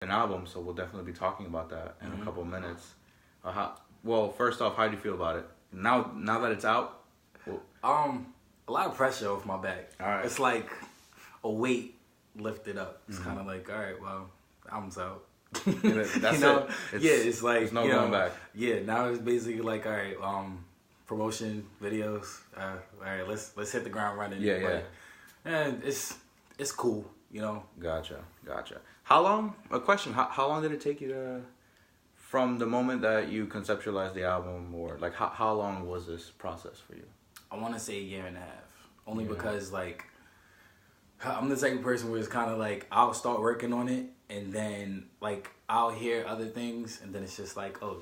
an album, so we'll definitely be talking about that in a couple of minutes. First off, how do you feel about it now that it's out? Well, a lot of pressure off my back. All right. It's like a weight lifted up. It's kind of like, all right, well, album's out. That's it. It's like there's no going back. Yeah, now it's basically like, all right, promotion videos. All right, let's hit the ground running. Yeah. And it's cool, you know. Gotcha. How long? A question. How long did it take you to, from the moment that you conceptualized the album, or like how long was this process for you? I want to say a year and a half. Only because like I'm the type of person where it's kind of like I'll start working on it and then like I'll hear other things and then it's just like, oh,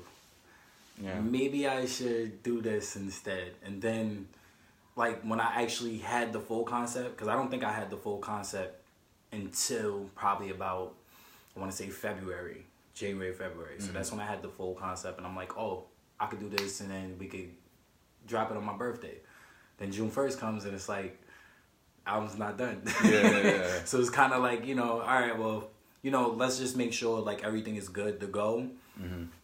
maybe I should do this instead. And then like when I actually had the full concept, because I don't think I had the full concept until probably about, I want to say January, February. So that's when I had the full concept and I'm like, oh, I could do this and then we could drop it on my birthday. Then June 1st comes and it's like, album's not done. Yeah. So it's kind of like, you know, all right, well, you know, let's just make sure like everything is good to go.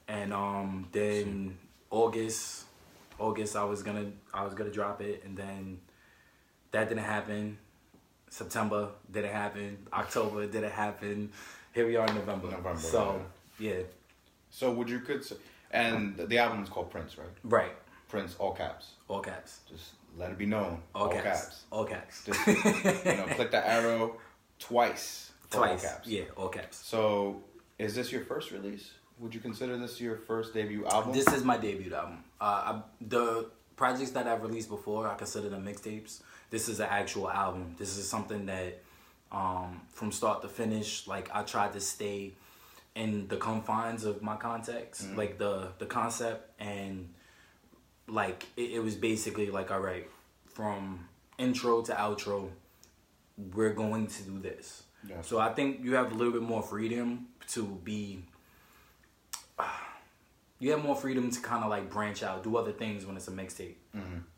And then August I was gonna drop it, and then that didn't happen. September didn't happen. October didn't happen. Here we are in November. So yeah. So would you and the album is called Prince, right? Right. Prince, all caps. All caps. Just let it be known. All caps. All caps. Just click the arrow twice. Twice. All caps. Yeah, all caps. So is this your first release? Would you consider this your first debut album? This is my debut album. The projects that I've released before, I consider them mixtapes. This is an actual album. This is something that, from start to finish, like I tried to stay in the confines of my context, like the concept, and like it was basically like, all right, from intro to outro, we're going to do this. Yeah. So I think you have a little bit more freedom to be. You have more freedom to kind of like branch out, do other things when it's a mixtape.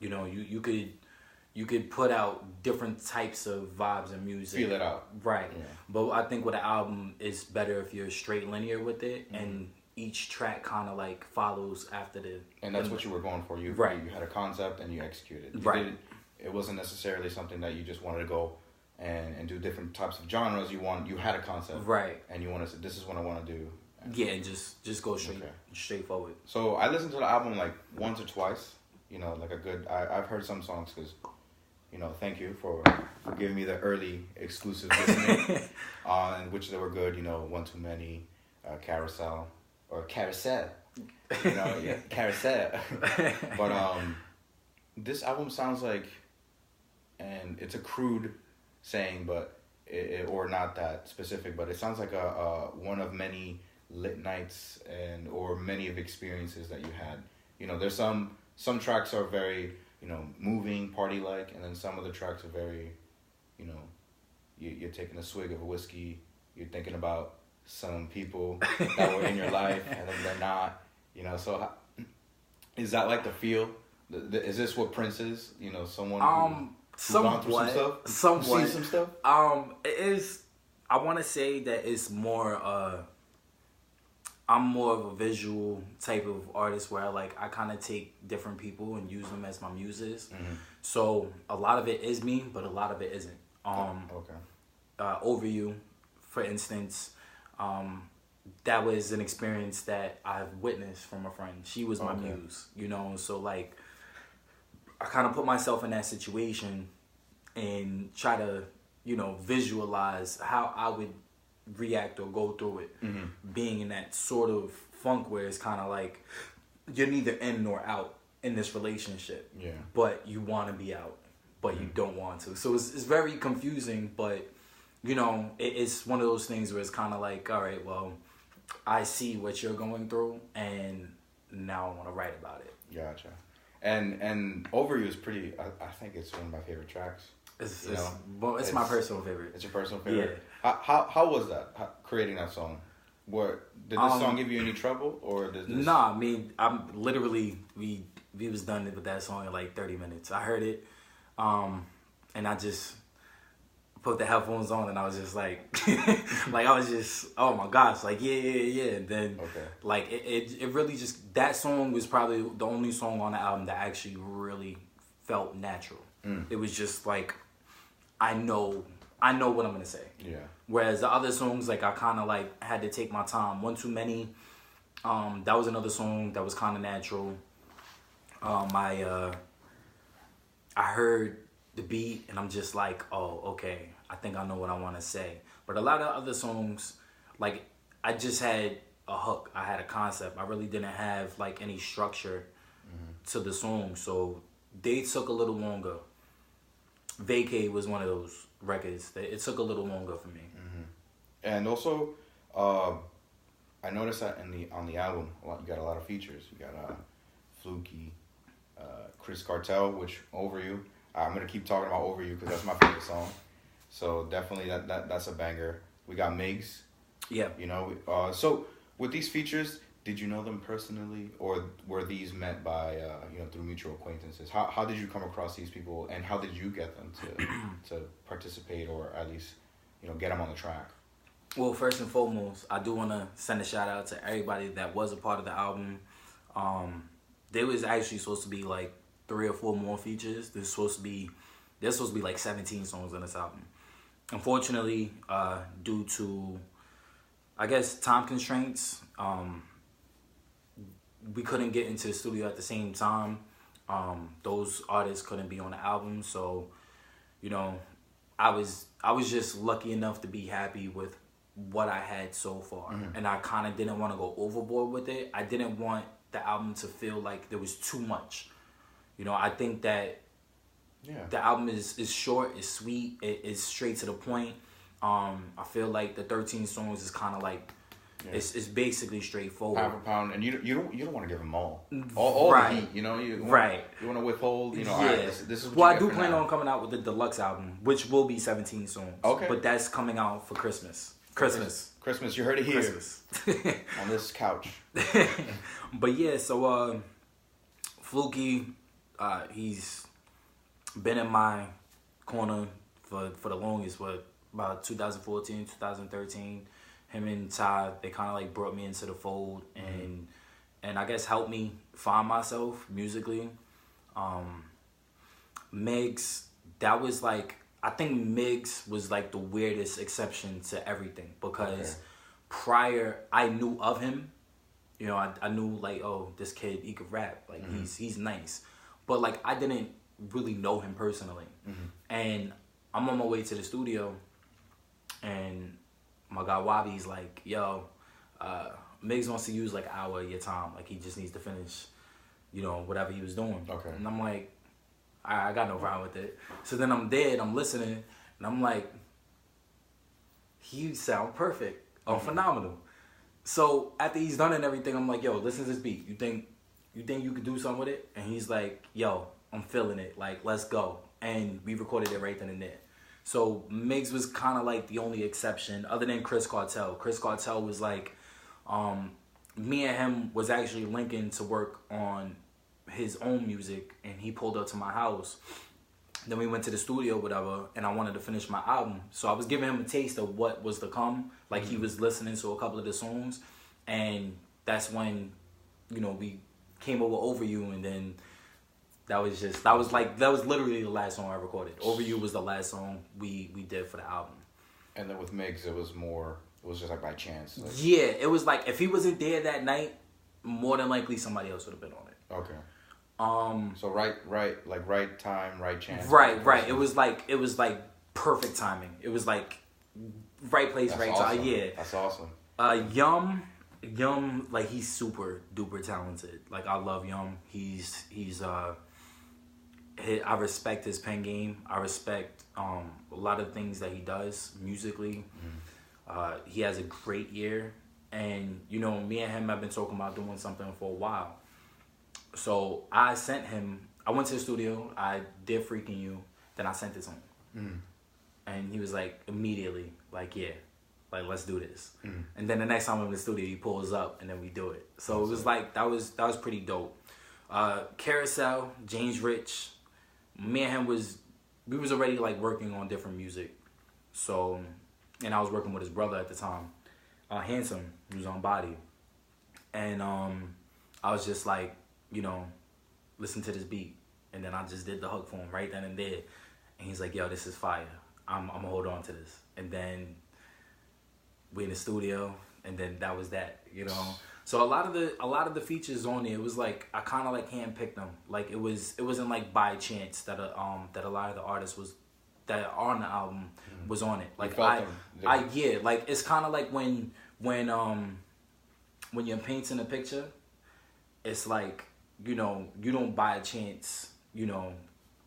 You know, you could put out different types of vibes and music. Feel it out. Right. Yeah. But I think with an album, it's better if you're straight linear with it, and each track kind of like follows after the. And that's what you were going for. You had a concept and you executed. It wasn't necessarily something that you just wanted to go and do different types of genres. You had a concept. Right. And you wanted to say, this is what I want to do. Yeah, and just go straight forward. So I listened to the album like once or twice. You know, like I've heard some songs because, you know, thank you for giving me the early exclusive listening, in which they were good. You know, One Too Many, Carousel, or Carousel. You know, yeah, Carousel. But this album sounds like, and it's a crude saying, but or not that specific, but it sounds like a one of many lit nights or many of experiences that you had. You know, there's some tracks are very, you know, moving, party like, and then some of the tracks are very, you know, you're taking a swig of a whiskey, you're thinking about some people that were in your life and then they're not, you know. So is that like the feel? Is this what Prince is? You know, someone who's gone through some stuff? Somewhat. Seen some stuff? It is. I want to say that it's more. I'm more of a visual type of artist where I kind of take different people and use them as my muses. So a lot of it is me, but a lot of it isn't. Over You, for instance, that was an experience that I've witnessed from a friend. She was my muse, you know. So like, I kind of put myself in that situation and try to, you know, visualize how I would react or go through it, being in that sort of funk where it's kind of like you're neither in nor out in this relationship, but you want to be out, but you don't want to. So it's very confusing, but you know, it's one of those things where it's kind of like, all right, well, I see what you're going through and now I want to write about it. Gotcha. And Over You is pretty, I think it's one of my favorite tracks. It's my personal favorite. It's your personal favorite? Yeah. How was that, creating that song? Did this song give you any trouble, or did this... Nah, I mean, I'm literally, we was done with that song in like 30 minutes. I heard it, and I just put the headphones on, and I was just like, like I was just, oh my gosh, like yeah. And then like it really just, that song was probably the only song on the album that actually really felt natural. It was just like, I know what I'm gonna say. Yeah. Whereas the other songs, like I kind of like had to take my time. One Too Many, that was another song that was kind of natural. I heard the beat and I'm just like, oh, okay, I think I know what I want to say. But a lot of other songs, like I just had a hook, I had a concept. I really didn't have like any structure to the song, so they took a little longer. Vacay was one of those records that it took a little longer for me. And also, I noticed that on the album, you got a lot of features. You got Fluky, Chris Cartel, which Over You. I'm gonna keep talking about Over You because that's my favorite song. So definitely that's a banger. We got Migs. Yeah. You know, so with these features, did you know them personally, or were these met by through mutual acquaintances? How did you come across these people, and how did you get them to participate, or at least get them on the track? Well, first and foremost, I do want to send a shout out to everybody that was a part of the album. There was actually supposed to be like 3 or 4 more features. There's supposed to be like 17 songs on this album. Unfortunately, due to, I guess, time constraints, we couldn't get into the studio at the same time. Those artists couldn't be on the album, so I was just lucky enough to be happy with what I had so far, and I kind of didn't want to go overboard with it. I didn't want the album to feel like there was too much. I think that the album is short, it's sweet, it's straight to the point. I feel like the 13 songs is kind of like, it's basically straightforward. Half a pound, and you don't want to give them all right. The heat, you want to withhold. This is what I do plan on coming out with the deluxe album, which will be 17 songs. Okay, but that's coming out for Christmas. You heard it here on this couch. But yeah, so Fluky, he's been in my corner for the longest. About 2014, 2013. Him and Ty, they kind of like brought me into the fold and I guess helped me find myself musically. Migs, that was like, I think Migs was like the weirdest exception to everything, because prior I knew of him. I knew like, oh, this kid, he could rap. Like he's nice. But like I didn't really know him personally. And I'm on my way to the studio and my guy Wabi's like, yo, Migs wants to use like an hour of your time. Like he just needs to finish, whatever he was doing. Okay. And I'm like, I got no problem with it. So then I'm there and I'm listening and I'm like, he sound perfect or phenomenal. So after he's done and everything, I'm like, yo, listen to this beat. You think you could do something with it? And he's like, yo, I'm feeling it. Like, let's go. And we recorded it right then and there. So Migs was kind of like the only exception, other than Chris Cartel. Chris Cartel was like, me and him was actually linking to work on his own music, and he pulled up to my house. Then we went to the studio, whatever, and I wanted to finish my album. So I was giving him a taste of what was to come. Like he was listening to a couple of the songs, and that's when, we came over You, and then that was literally the last song I recorded. Over You was the last song we did for the album. And then with Migs, it was just like by chance. Like... Yeah, it was like if he wasn't there that night, more than likely somebody else would have been on it. Okay. So right time, right chance. Right. It was like perfect timing. It was like right place, right time. Yeah. That's awesome. Yum, like he's super duper talented. Like I love Yum. He's I respect his pen game. I respect a lot of things that he does musically. He has a great ear, and me and him have been talking about doing something for a while. So I went to the studio, I did Freaking You, then I sent it to him. And he was like, immediately, like, yeah, like, let's do this. And then the next time I'm in the studio, he pulls up, and then we do it. So it was like, that was pretty dope. Carousel, James Rich, me and him we was already, like, working on different music. So, and I was working with his brother at the time, Handsome, he was on Body. And I was just like, you know, listen to this beat. And then I just did the hook for him right then and there. And he's like, yo, this is fire. I'm gonna hold on to this. And then we in the studio, and then that was that, you know. So a lot of the features on there, it was like I kind of like handpicked them. Like it wasn't like by chance that a lot of the artists that are on the album was on it. Like like it's kind of like when you're painting a picture, it's like, you know, you don't by chance, you know,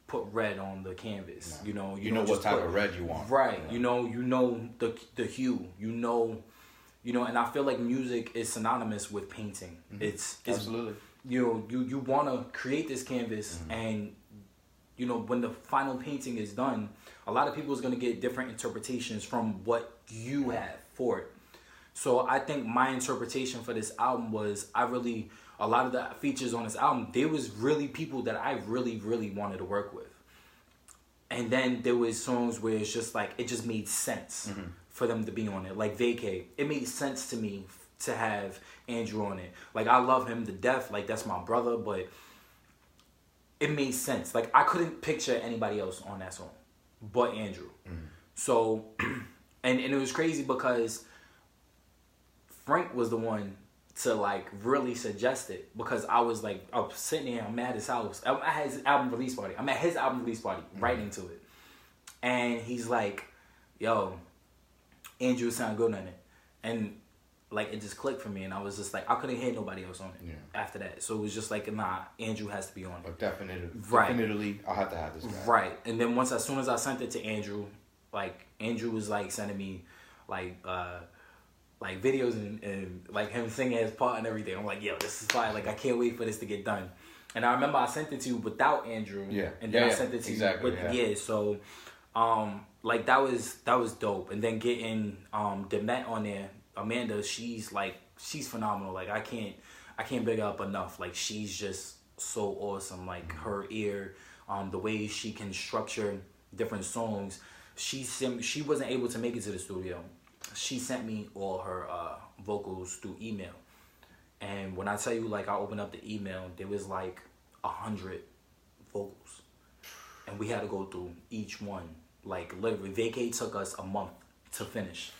put red on the canvas. No. You know what type of red you want. Right. You know the hue. You know, and I feel like music is synonymous with painting. It's absolutely. You know, you want to create this canvas, and you know, when the final painting is done, a lot of people is going to get different interpretations from what you have for it. So I think my interpretation for this album was a lot of the features on this album, there was really people that I really, really wanted to work with. And then there was songs where it's just like, it just made sense for them to be on it. Like Vacay, it made sense to me to have Andrew on it. Like I love him to death, like that's my brother, but it made sense. Like I couldn't picture anybody else on that song but Andrew. So, and it was crazy because Frank was the one to like really suggest it, because I was like, I was sitting there, I'm at his house. I'm at his album release party. Right into it. And he's like, yo, Andrew sound good on it. And like it just clicked for me, and I was just like, I couldn't hear nobody else on it after that. So it was just like, nah, Andrew has to be on it. But definitely, I'll have to have this guy. Right. And then as soon as I sent it to Andrew, like Andrew was like sending me like videos and like him singing his part and everything. I'm like, yo, this is fire. Like I can't wait for this to get done. And I remember I sent it to you without Andrew. Yeah. And then I sent it to you with so like that was dope. And then getting Demet on there, Amanda, she's phenomenal. Like I can't big her up enough. Like she's just so awesome. Like her ear, the way she can structure different songs. She wasn't able to make it to the studio. She sent me all her vocals through email. And when I tell you, like, I opened up the email, there was like 100 vocals. And we had to go through each one. Like, literally, Vacay took us a month to finish.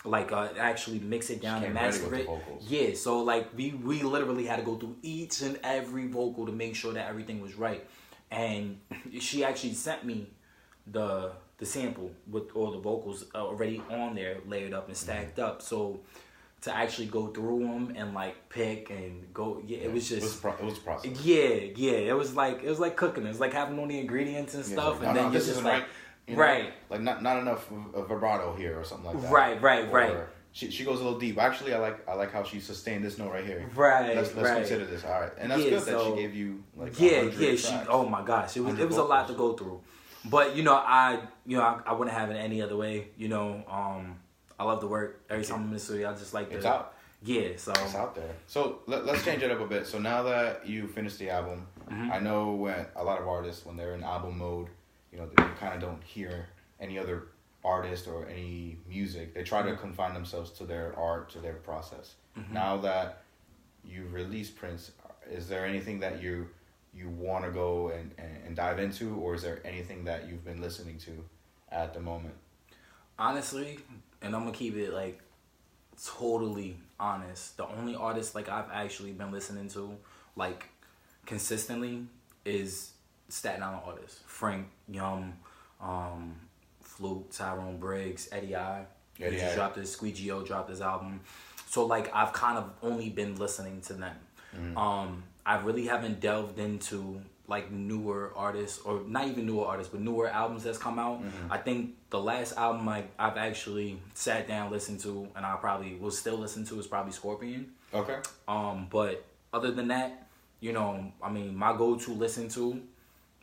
Like, actually mix it down and master it. Yeah, so, like, we literally had to go through each and every vocal to make sure that everything was right. And she actually sent me the sample with all the vocals already on there, layered up and stacked up. So to actually go through them and like pick and go, it was just it was a process. Yeah, it was like cooking. It was like having all the ingredients and stuff, and then you're just like, you know, like not enough of vibrato here or something like that. Right. She goes a little deep. Actually, I like how she sustained this note right here. Let's consider this. All right, and that's good that she gave you like she. Oh my gosh, it was a lot to go through. But I wouldn't have it any other way. I love the work. Every time I'm in the studio, I just like it's out. Yeah, so it's out there. So let's change it up a bit. So now that you finished the album, I know when a lot of artists, when they're in album mode, they kind of don't hear any other artist or any music. They try to confine themselves to their art, to their process. Now that you've released Prince, is there anything that you want to go and dive into, or is there anything that you've been listening to at the moment? Honestly, and I'm gonna keep it like totally honest, the only artist like I've actually been listening to like consistently is Staten Island artists. Frank, Yum, Fluke, Tyrone Briggs, Eddie I. Dropped his Squeegee O dropped his album. So like I've kind of only been listening to them. I really haven't delved into like newer artists, or not even newer artists, but newer albums that's come out. I think the last album I've actually sat down, listened to, and I probably will still listen to is probably Scorpion. Okay. But other than that, my go-to listen to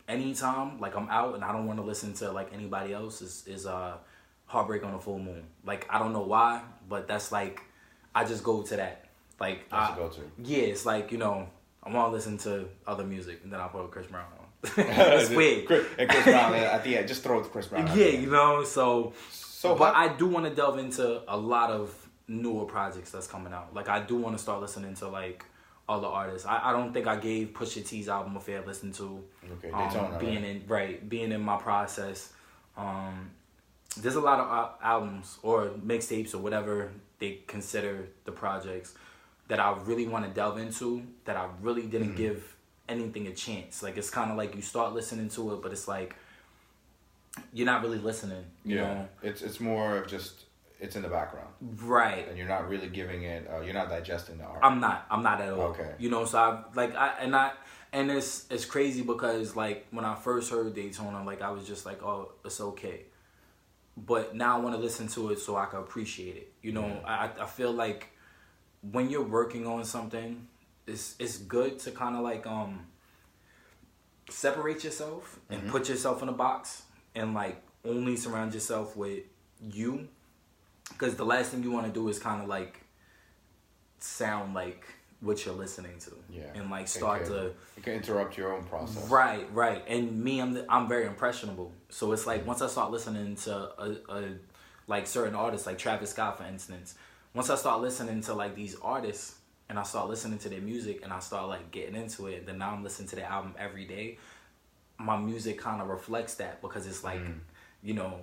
anytime, like I'm out and I don't want to listen to like anybody else is Heartbreak on a Full Moon. Like I don't know why, but that's like I just go to that. Like that's a go-to. Yeah, it's like I want to listen to other music, and then I'll put Chris Brown on. It's weird. And Chris Brown at the end, just throw it to Chris Brown. Yeah, so But I do want to delve into a lot of newer projects that's coming out. Like, I do want to start listening to, like, other artists. I don't think I gave Pusha T's album a fair listen to. Okay, Daytona, being in my process. There's a lot of albums or mixtapes or whatever they consider the projects that I really want to delve into that I really didn't give anything a chance. Like, it's kind of like you start listening to it, but it's like you're not really listening. You know? It's more of just it's in the background, right? And you're not really giving it. You're not digesting the art. I'm not at all. Okay. You know, so and it's crazy because like when I first heard Daytona, like I was just like, oh, it's okay. But now I want to listen to it so I can appreciate it. You know, I feel like when you're working on something, it's good to kind of like separate yourself and put yourself in a box and like only surround yourself with you, because the last thing you want to do is kind of like sound like what you're listening to, and like start to it can interrupt your own process. Right. And me, I'm very impressionable, so it's like once I start listening to a like certain artists, like Travis Scott, for instance. Once I start listening to like these artists and I start listening to their music and I start like getting into it, then now I'm listening to their album every day. My music kind of reflects that because it's like, you know,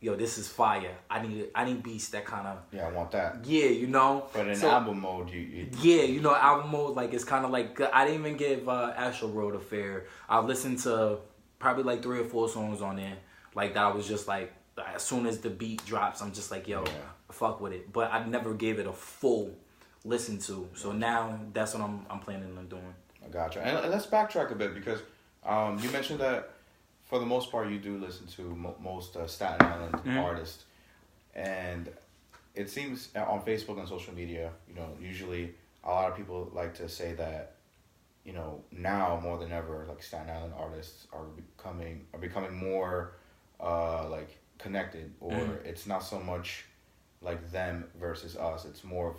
this is fire. I need beats that kind of... Yeah, I want that. Yeah, you know. But in album mode, album mode, like it's kind of like, I didn't even give Astro Road a fair. I listened to probably like 3 or 4 songs on there. Like that I was just like, as soon as the beat drops, I'm just like, fuck with it. But I never gave it a full listen to. So now that's what I'm planning on doing. I gotcha. And let's backtrack a bit because you mentioned that for the most part you do listen to most Staten Island artists. And it seems on Facebook and social media, you know, usually a lot of people like to say that, you know, now more than ever, like Staten Island artists are becoming more like connected, or it's not so much like them versus us. It's more of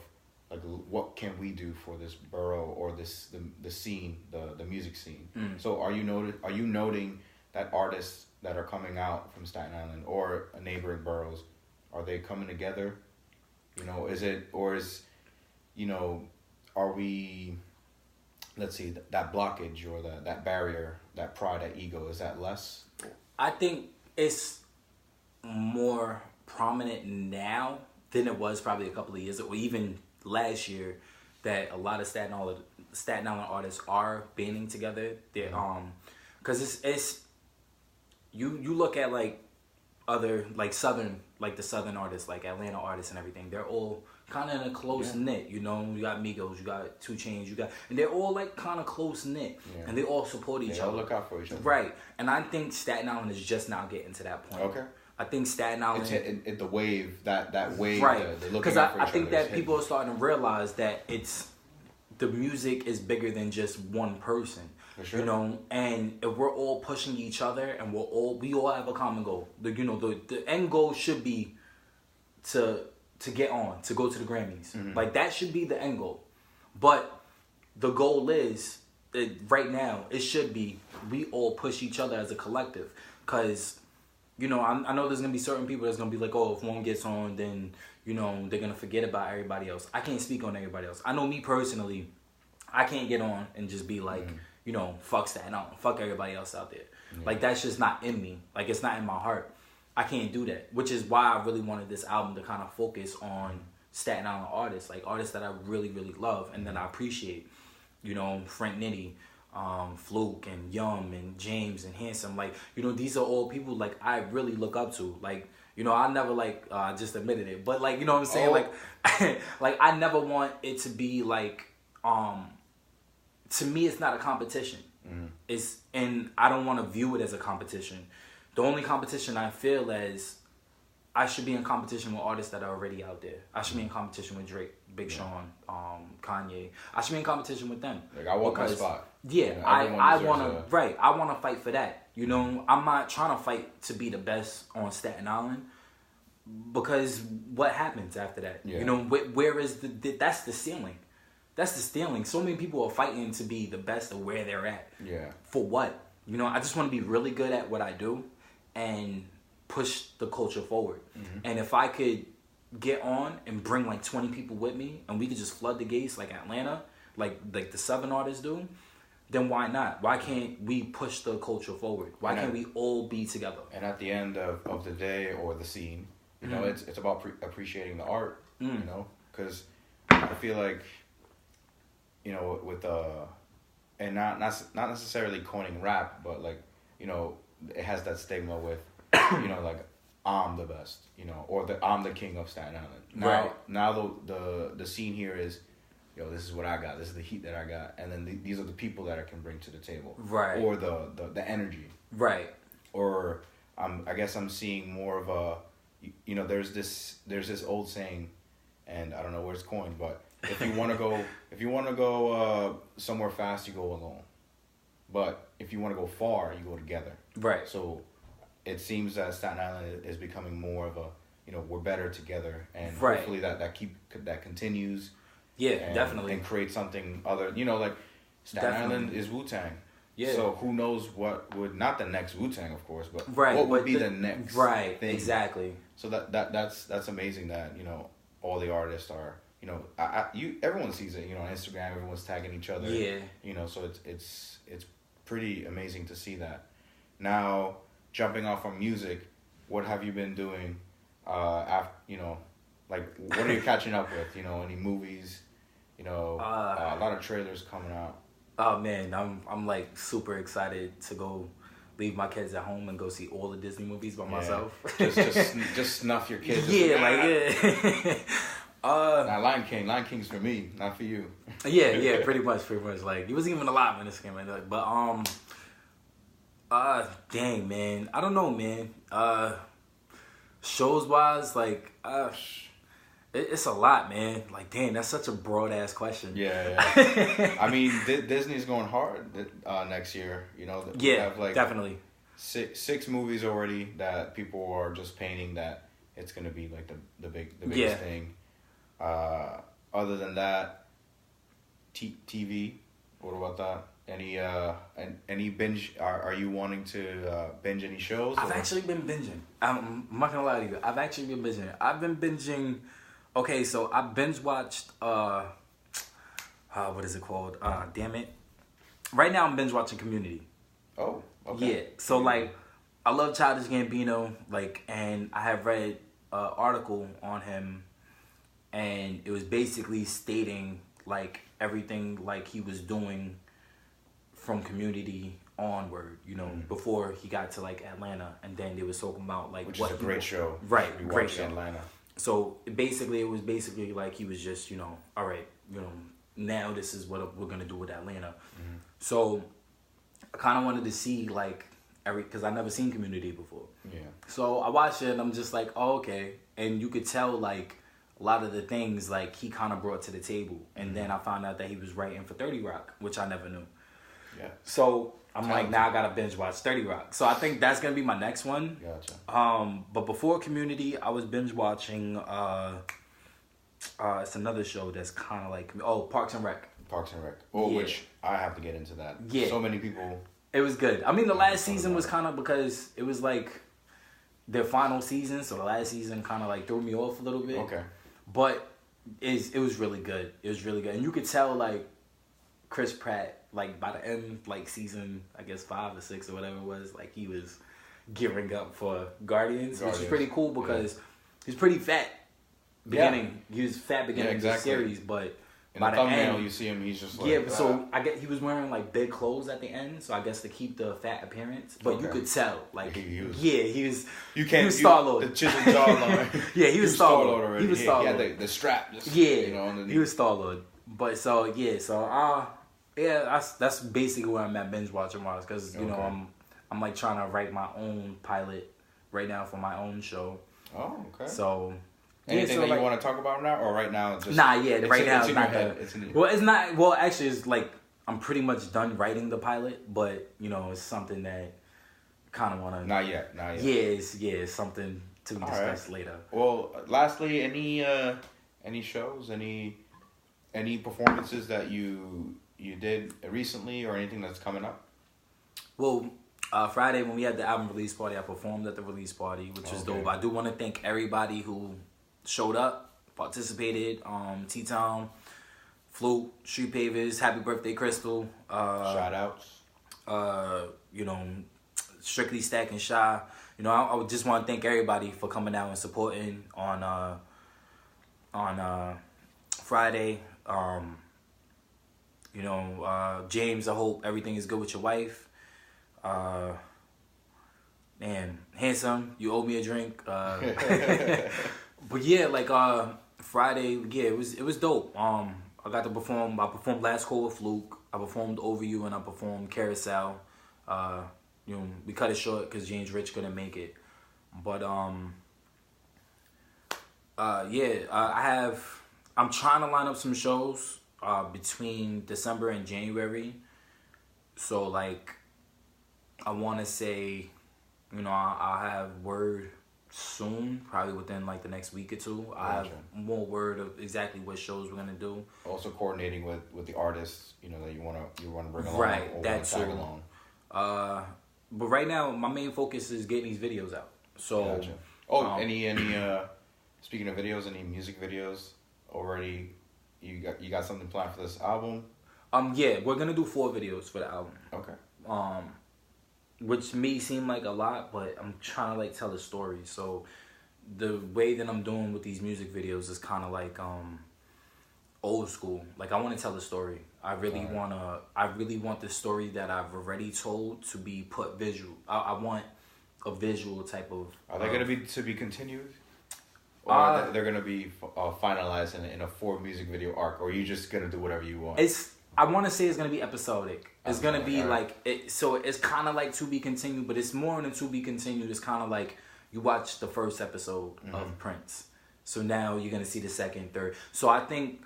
like what can we do for this borough or the scene, the music scene. So are you noting that artists that are coming out from Staten Island or neighboring boroughs, are they coming together? You know, are we, let's see, that blockage or that barrier, that pride, that ego, is that less? I think it's more prominent now than it was probably a couple of years ago, or even last year, that a lot of Staten Island artists are banding together. They're because it's you look at like other like southern, like the southern artists, like Atlanta artists and everything. They're all kind of in a close knit. You know, you got Migos, you got 2 Chainz, and they're all like kind of close knit, and they all support each other. They all look out for each other, right? And I think Staten Island is just now getting to that point. Okay. I think Staten Island... It's the wave, that wave. Right. Because I think that people are starting to realize that the music is bigger than just one person. For sure. You know, and if we're all pushing each other and we all have a common goal. The end goal should be to get on, to go to the Grammys. Like that should be the end goal. But the goal is, right now, it should be we all push each other as a collective. Because... You know, I know there's going to be certain people that's going to be like, oh, if one gets on, then, you know, they're going to forget about everybody else. I can't speak on everybody else. I know me personally, I can't get on and just be like, you know, fuck Staten Island, fuck everybody else out there. Like, that's just not in me. Like, it's not in my heart. I can't do that, which is why I really wanted this album to kind of focus on Staten Island artists, like artists that I really, really love and that I appreciate. You know, Frank Nitty, Fluke and Yum and James and Handsome, like, you know, these are all people like I really look up to. Like, you know, I never like just admitted it, but like, you know what I'm saying? Like like I never want it to be like to me it's not a competition. And I don't want to view it as a competition. The only competition I feel is I should be in competition with artists that are already out there. I should be in competition with Drake, Big Sean, Kanye. I should be in competition with them. Like I want my spot. Yeah, you know, I want to I want to fight for that. You know, I'm not trying to fight to be the best on Staten Island, because what happens after that? You know, where is that's the ceiling. That's the ceiling. So many people are fighting to be the best of where they're at. Yeah. For what? You know, I just want to be really good at what I do and push the culture forward. And if I could get on and bring like 20 people with me, and we could just flood the gates like Atlanta, like the Southern artists do, then why not? Why can't we push the culture forward? Why can't we all be together? And at the end of the day or the scene, you know, it's about appreciating the art, you know, because I feel like, you know, with and not necessarily coining rap, but like, you know, it has that stigma with, you know, like, I'm the best, you know, or I'm the king of Staten Island. Now the scene here is, yo, this is what I got. This is the heat that I got, and then these are the people that I can bring to the table, right? Or the energy, right? Or I guess I'm seeing more of a, you know, there's this old saying, and I don't know where it's coined, but if you want to go somewhere fast, you go alone, but if you want to go far, you go together, right? So it seems that Staten Island is becoming more of a, you know, we're better together, and hopefully that continues. Yeah, definitely. And create something other, you know, like Staten Island is Wu-Tang. Yeah. So who knows what would, not the next Wu-Tang, of course, but what would be the next thing. Exactly. So that's amazing that, you know, all the artists are, you know, everyone sees it, you know, on Instagram, everyone's tagging each other. Yeah. You know, so it's pretty amazing to see that. Now, jumping off from music, what have you been doing after, you know, like, what are you catching up with? You know, any movies? You know, a lot of trailers coming out. Oh man, I'm like super excited to go leave my kids at home and go see all the Disney movies by myself. just snuff your kids. Yeah. Now Lion King's for me, not for you. yeah, pretty much. Like, he wasn't even alive when this came out. But dang man, I don't know, man. Shows wise, like, it's a lot, man. Like, damn, that's such a broad ass question. Yeah. I mean, Disney's going hard next year. You know, we have like definitely six movies already that people are just painting that it's gonna be like the biggest thing. Other than that, TV. What about that? Any binge? Are you wanting to binge any shows? I've actually been binging. I'm not gonna lie to you. I've actually been binging. I've been binging. Okay, so I binge watched. What is it called? Damn it! Right now I'm binge watching Community. Oh, okay. Yeah. So like, I love Childish Gambino. Like, and I have read an article on him, and it was basically stating like everything like he was doing from Community onward, you know, before he got to like Atlanta, and then they was talking about like which is a great show, right? Great show, Atlanta. So basically, it was basically like he was just, you know, all right, you know, now this is what we're gonna do with Atlanta. So I kind of wanted to see like because I never seen Community before. Yeah. So I watched it, and I'm just like, oh, okay, and you could tell like a lot of the things like he kind of brought to the table, and then I found out that he was writing for 30 Rock, which I never knew. Yeah. So I'm like, now I gotta binge watch 30 Rock. So I think that's gonna be my next one. Gotcha. But before Community, I was binge watching. It's another show that's kind of like Parks and Rec. Which I have to get into that. Yeah. So many people. It was good. I mean, the last season was kind of because it was like their final season, so the last season kind of like threw me off a little bit. Okay. But it was really good. It was really good, and you could tell like Chris Pratt, like by the end, like season, I guess 5 or 6 or whatever it was, like he was gearing up for Guardians, which is pretty cool because he's pretty fat beginning. Yeah. He was fat beginning of the series, but in by the thumbnail you see him, he's just like so I guess he was wearing like big clothes at the end, so I guess to keep the fat appearance. But you could tell, like he was you can't he was Star-Lord. The chiseled jawline. Yeah, he was Star-Lord already. He was Star-Lord. He had the strap. Just, you know, underneath. He was Star-Lord. But that's basically where I'm at binge watching wise, because you know I'm like trying to write my own pilot right now for my own show. Oh, okay. So anything that you want to talk about now, or right now? Just, right now it's not good. Well, it's not. Well, actually, it's like I'm pretty much done writing the pilot, but you know, it's something that kind of want to. Not yet. Yeah, it's something to be discussed later. Well, lastly, any shows, any performances that you did recently, or anything that's coming up? Well, Friday when we had the album release party, I performed at the release party, which was dope. I do want to thank everybody who showed up, participated. T-Town, Flute, Street Pavers, Happy Birthday Crystal. Shout outs. You know, Strictly Stack and Shy. You know, I would just want to thank everybody for coming out and supporting on Friday. You know, James, I hope everything is good with your wife. Man, handsome, you owe me a drink. But yeah, like Friday, yeah, it was dope. I got to perform. I performed Last Call with Fluke. I performed Over You, and I performed Carousel. You know, we cut it short because James Rich couldn't make it. But yeah, I'm trying to line up some shows between December and January. So like, I want to say, you know, I'll have word soon, probably within like the next week or two. I have more word of exactly what shows we're gonna do. Also coordinating with the artists, you know, that you wanna bring along, right? Or That's tag along. But right now, my main focus is getting these videos out. So, any speaking of videos, any music videos already? You got something planned for this album? Yeah, we're gonna do 4 videos for the album. Okay. Which may seem like a lot, but I'm trying to like tell a story. So the way that I'm doing with these music videos is kind of like old school. Like I want to tell a story. I really want the story that I've already told to be put visual. I want a visual type of. Are they gonna be to be continued? Or they're gonna be finalized in a 4 music video arc, or are you just gonna do whatever you want? I want to say it's gonna be episodic. It's gonna be like it. So it's kind of like to be continued, but it's more than to be continued. It's kind of like you watch the first episode of Prince, so now you're gonna see the second, third. So I think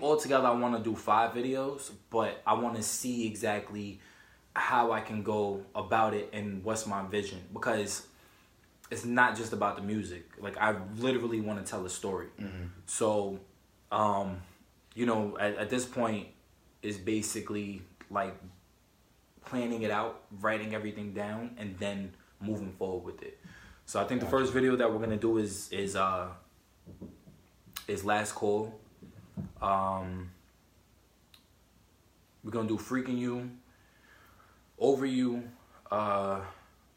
altogether I want to do 5 videos, but I want to see exactly how I can go about it and what's my vision, because it's not just about the music. Like I literally want to tell a story. So, you know, at this point, it's basically like planning it out, writing everything down, and then moving forward with it. So I think the first video that we're gonna do is Last Call. We're gonna do Freaking You, Over You,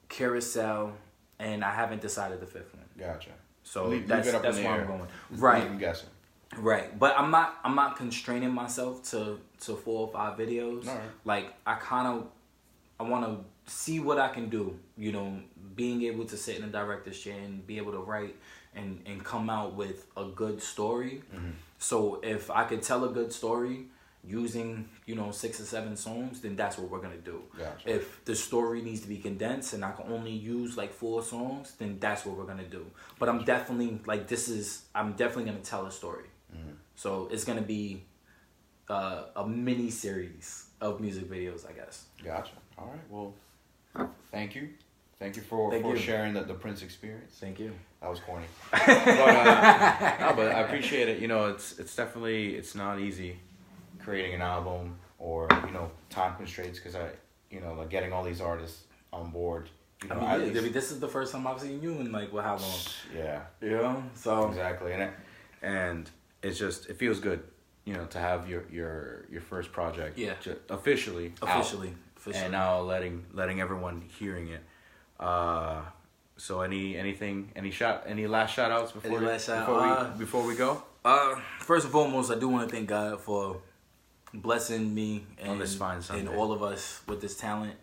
Carousel, and I haven't decided the 5th one. Gotcha. So that's where I'm going. Right. I'm guessing. Right, but I'm not constraining myself to 4 or 5 videos. Right. Like I want to see what I can do. You know, being able to sit in a director's chair and be able to write and come out with a good story. So if I could tell a good story using, you know, 6 or 7 songs, then that's what we're gonna do. Gotcha. If the story needs to be condensed and I can only use like 4 songs, then that's what we're gonna do. But I'm definitely I'm definitely gonna tell a story. So it's gonna be a mini series of music videos, I guess. Gotcha. All right. Well, thank you for sharing the Prince experience. Thank you. That was corny. But I appreciate it. You know, it's definitely, it's not easy creating an album, or, you know, time constraints, because like getting all these artists on board. You know, I mean, this is the first time I've seen you in like how long? Yeah. You know, so exactly, and it's just, it feels good, you know, to have your first project. Yeah. Officially. And now letting everyone hearing it. So any last shout outs before we go? First and foremost, I do want to thank God for blessing me and on this fine Sunday, and all of us with this talent.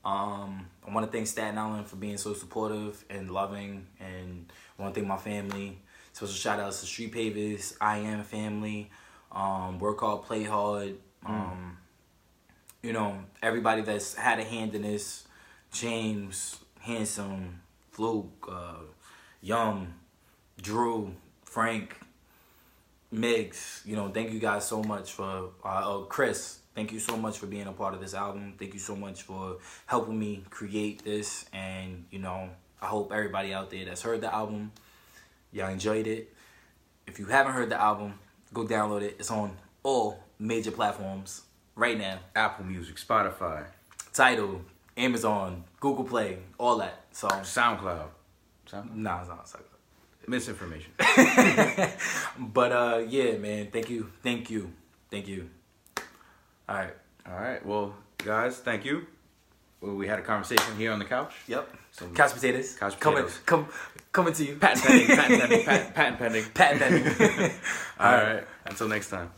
I want to thank Staten Island for being so supportive and loving, and I want to thank my family. Special shout outs to Street Pavers, I Am family, Work Hard, Play Hard. You know, everybody that's had a hand in this: James, Handsome, Fluke, Young, Drew, Frank, Miggs. You know, thank you guys so much for Chris. Thank you so much for being a part of this album. Thank you so much for helping me create this. And, you know, I hope everybody out there that's heard the album, y'all enjoyed it. If you haven't heard the album, go download it. It's on all major platforms right now. Apple Music, Spotify, Tidal, Amazon, Google Play, all that. So SoundCloud. Nah, it's not SoundCloud. Misinformation. But yeah, man. Thank you. All right. Well, guys, thank you. Well, we had a conversation here on the couch. Yep. So, couch potatoes. Coming to you. Patent pending. Patent pending. All right. Until next time.